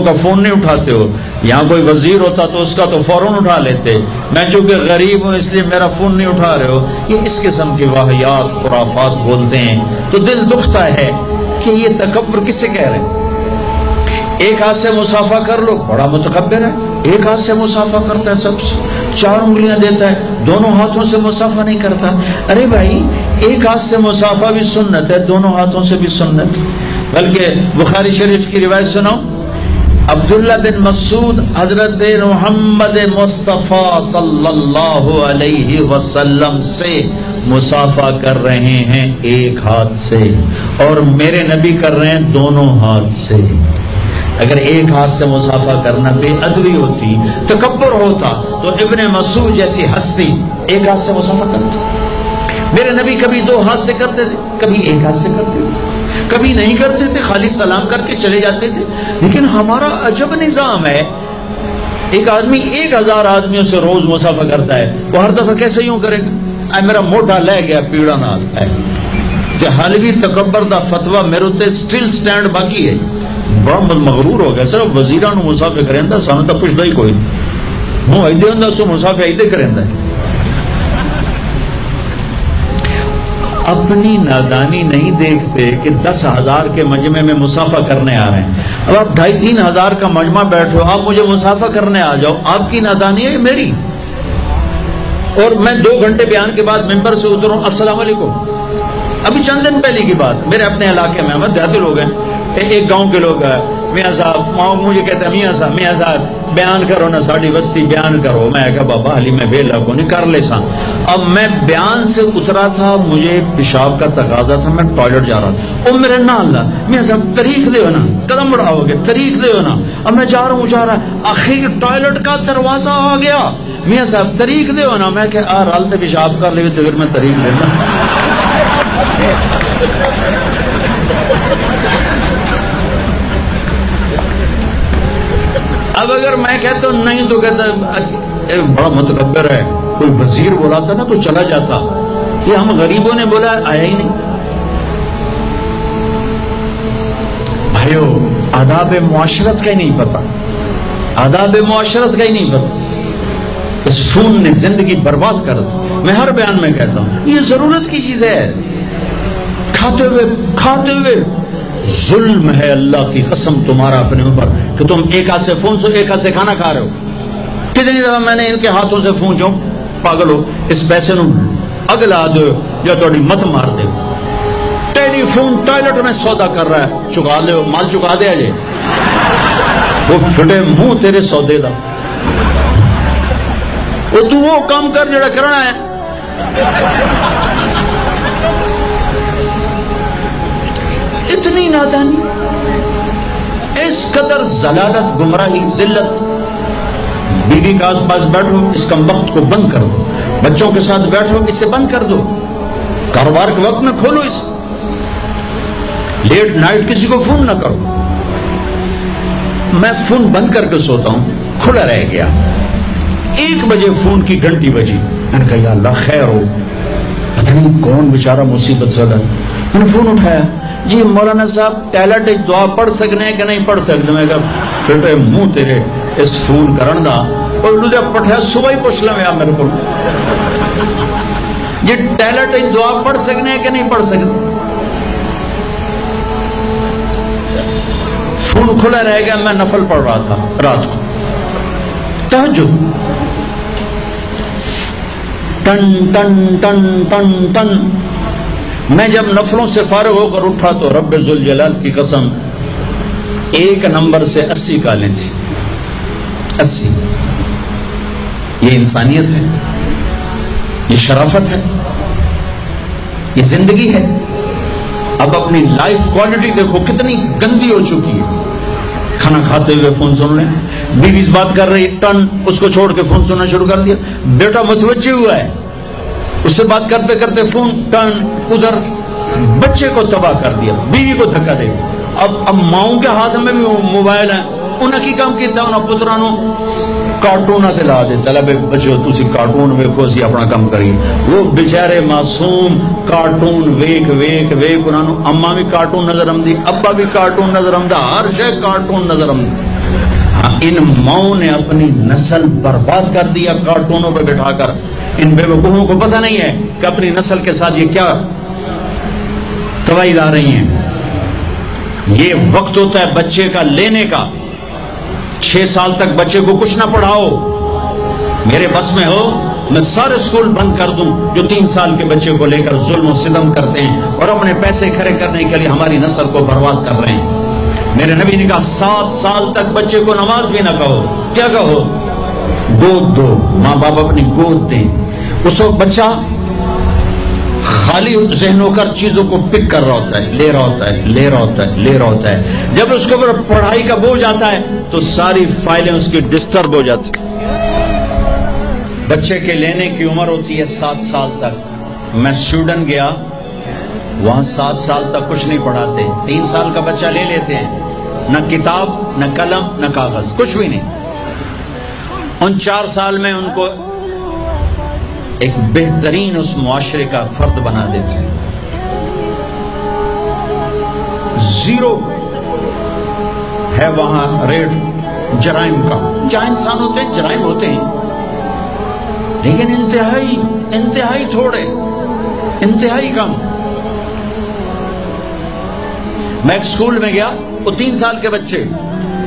کا فون نہیں اٹھاتے ہو. یہاں کوئی وزیر ہوتا تو اس کا تو فوراً اٹھا لیتے. میں چونکہ غریب ہوں اس لیے میرا فون نہیں اٹھا رہے ہو. یہ اس قسم کی واہیات خرافات بولتے ہیں تو دل دکھتا ہے کہ یہ تکبر کسے کہہ رہے ہیں. ایک ہاتھ سے مصافحہ کر لو، بڑا متکبر ہے. ایک ہاتھ سے مصافحہ کرتا ہے، سب سے 4 انگلیاں دیتا ہے، دونوں ہاتھوں سے مصافحہ نہیں کرتا. ارے بھائی ایک ہاتھ سے مصافحہ بھی سنت ہے، دونوں ہاتھوں سے بھی سنت. بلکہ بخاری شریف کی روایت سنو، عبداللہ بن مسعود حضرت محمد مصطفیٰ صلی اللہ علیہ وسلم سے مصافحہ کر رہے ہیں ایک ہاتھ سے، اور میرے نبی کر رہے ہیں دونوں ہاتھ سے. اگر ایک ہاتھ سے مصافحہ کرنا بے ادبی ہوتی، تکبر ہوتا، تو ابن مسعود جیسی ہستی ایک ہاتھ سے مصافحہ کرتا. میرے نبی کبھی 2 ہاتھ سے کرتے تھے، کبھی ایک ہاتھ سے کرتے تھے، کبھی نہیں کرتے تھے، خالی سلام کر کے چلے جاتے تھے. لیکن ہمارا عجب نظام ہے، ایک آدمی 1000 آدمیوں سے روز مصافحہ کرتا ہے، وہ ہر دفعہ کیسے یوں کرے گا؟ اے میرا موٹا لے گیا پیڑا نال ہے. جہالوی تکبر دا فتویٰ میرے تے سٹل سٹینڈ باقی ہے. بڑا مغرور ہو گیا صرف وزیران مصافحہ کریں دا، سانو تا پوچھدا ہی کوئی نہیں. ہوں ایدے ہوندا سو مصافحہ ایدے کریں دا. اپنی نادانی نہیں دیکھتے کہ 10,000 کے مجمع میں مصافحہ کرنے آ رہے ہیں. اب آپ 2,500 3,000 کا مجمع بیٹھے ہو، آپ مجھے مصافحہ کرنے آ جاؤ. آپ کی نادانی ہے میری. اور میں 2 گھنٹے بیان کے بعد ممبر سے اتروں، السلام علیکم. ابھی چند دن پہلے کی بات، میرے اپنے علاقے میں ہم دیہاتی لوگ ہیں، ایک گاؤں کے لوگ ہیں، میاں صاحب مجھے کہتے ہیں میاں صاحب بیان کرو نا، ساڑی بستی بیان کرو. میں کہا بابا حالی میں ویلا کو نہیں کر لے سا. اب میں بیان سے اترا تھا، مجھے پیشاب کا تقاضا تھا، میں ٹوائلٹ جا رہا تھا. میرے نال میاں صاحب طریق دے ہو نا، قدم بڑھاؤ گے، طریق دے ہو نا. اب میں جا رہا ہوں، آخر ٹوائلٹ کا دروازہ آ گیا. میاں صاحب طریق دے ہو نا. میں کہ رال تے پیشاب کر لے تو پھر میں طریق دینا. اب اگر میں کہتا ہوں نہیں تو کہتا بڑا متکبر ہے. کوئی وزیر بلاتا نا تو چلا جاتا. یہ ہم غریبوں نے بولا آیا ہی نہیں. بھائیو آداب معاشرت کا ہی نہیں پتا، آداب معاشرت کا ہی نہیں پتا. اس فون نے زندگی برباد کر دی. میں ہر بیان میں کہتا ہوں یہ ضرورت کی چیز ہے. کھاتے ہوئے ظلم ہے اللہ کی قسم تمہارا اپنے اوپر کہ تم ایک ہاتھ سے فون سے ایک ہاتھ سے کھانا کھا رہے ہو. کتنی دفعہ میں نے ان کے ہاتھوں سے فون چوں پاگل ہو اس پیسے نو اگلا دو یا تھوڑی مت مار دے. ٹیلی فون ٹوائلٹ میں سودا کر رہا ہے، چکا لے مال چکا دے جے. وہ پھٹے منہ تیرے سودے دا. وہ کام کر جڑا کرنا ہے. اتنی نادانی، اس قدر ضلالت، گمراہی، ذلت. بیوی کے آس پاس بیٹھو، اس کم وقت کو بند کر دو. بچوں کے ساتھ بیٹھو، اسے بند کر دو. کاروبار کے وقت میں کھولو اسے. لیٹ نائٹ کسی کو فون نہ کرو. میں فون بند کر کے سوتا ہوں، کھلا رہ گیا. 1 بجے فون کی گھنٹی بجی. میں نے کہا یا اللہ خیر ہو، پتہ نہیں کون بیچارہ مصیبت زدہ. میں نے فون اٹھایا، جی مولانا صاحب ٹائلٹ دعا پڑھ سکنے ہیں کہ نہیں پڑھ سکتے. میں کہا پھٹے منہ تیرے اس فون کرن دا. اور لودے پٹھیا صبح ہی پوچھ لیں میرے کو جی ٹائلٹ دعا پڑھ سکنے ہیں کہ نہیں پڑھ سکتے. فون کھلا رہ گیا. میں نفل پڑھ رہا تھا رات کو، تہجد. ٹن ٹن ٹن ٹن ٹن. میں جب نفلوں سے فارغ ہو کر اٹھا تو رب ذوالجلال کی قسم 1 نمبر سے 80 کالیں تھی. 80. یہ انسانیت ہے، یہ شرافت ہے، یہ زندگی ہے. اب اپنی لائف کوالٹی دیکھو کتنی گندی ہو چکی ہے. کھانا کھاتے ہوئے فون سن رہے ہیں، بیوی بات کر رہی ٹن، اس کو چھوڑ کے فون سننا شروع کر دیا. بیٹا متوجہ ہوا ہے، اس سے بات کرتے کرتے فون ٹن ادھر. بچے کو تباہ کر دیا، بیوی کو دھکا دے. اب ماؤں کے ہاتھ میں بھی موبائل ہے. انہیں کی کام کیتا انہیں پترانو کارٹون دلا دے. چلا بے بچو تسی کارٹون ویکھو اسی اپنا کام کریے. وہ بیچارے معصوم کارٹون ویکھ انہوں اماں بھی کارٹون نظر آمدی، ابا بھی کارٹون نظر آمدا، ہر شے کارٹون نظر آمدی. ان ماؤں نے اپنی نسل برباد کر دیا کارٹونوں پہ بٹھا کر. ان بے وقوفوں کو پتہ نہیں ہے کہ اپنی نسل کے ساتھ یہ کیا تباہی لا رہی ہیں. یہ وقت ہوتا ہے بچے کا لینے کا. 6 سال تک بچے کو کچھ نہ پڑھاؤ. میرے بس میں ہو میں سارے اسکول بند کر دوں جو 3 سال کے بچے کو لے کر ظلم و ستم کرتے ہیں اور اپنے پیسے کھڑے کرنے کے لیے ہماری نسل کو برباد کر رہے ہیں. میرے نبی نے کہا 7 سال تک بچے کو نماز بھی نہ کہو. کیا کہو؟ گود دو. ماں باپ اپنی گود دیں. اس وقت بچہ خالی ذہن ہو کر چیزوں کو پک کر رہا ہوتا ہے, لے رہا ہوتا ہے, لے رہا ہوتا ہے, لے رہا ہوتا ہے. جب اس کے اوپر پڑھائی کا بوجھ آتا ہے تو ساری فائلیں اس کی ڈسٹرب ہو جاتی. بچے کے لینے کی عمر ہوتی ہے 7 سال تک. میں سویڈن گیا, وہاں 7 سال تک کچھ نہیں پڑھاتے. 3 سال کا بچہ لے لیتے ہیں, نہ کتاب نہ قلم نہ کاغذ, کچھ بھی نہیں. ان 4 سال میں ان کو ایک بہترین اس معاشرے کا فرد بنا دیتے ہیں. 0 ہے وہاں ریٹ جرائم کا. جہاں انسان ہوتے ہیں جرائم ہوتے ہیں, لیکن انتہائی تھوڑے, انتہائی کم. میں ایک اسکول میں گیا, وہ 3 سال کے بچے,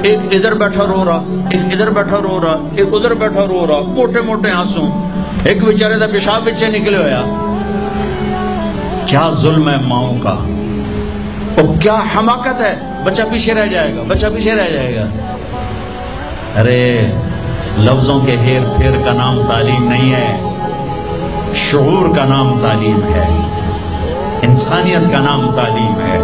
ایک ادھر بیٹھا رو رہا, ایک ادھر بیٹھا رو رہا, ایک ادھر بیٹھا رو رہا, موٹے موٹے آنسو. ایک بیچارے کا پیشاب پیچھے نکلے ہویا. کیا ظلم ہے ماؤں کا, اور کیا حماقت ہے. بچہ پیچھے رہ جائے گا, بچہ پیچھے رہ جائے گا. ارے لفظوں کے ہیر پھیر کا نام تعلیم نہیں ہے, شعور کا نام تعلیم ہے, انسانیت کا نام تعلیم ہے.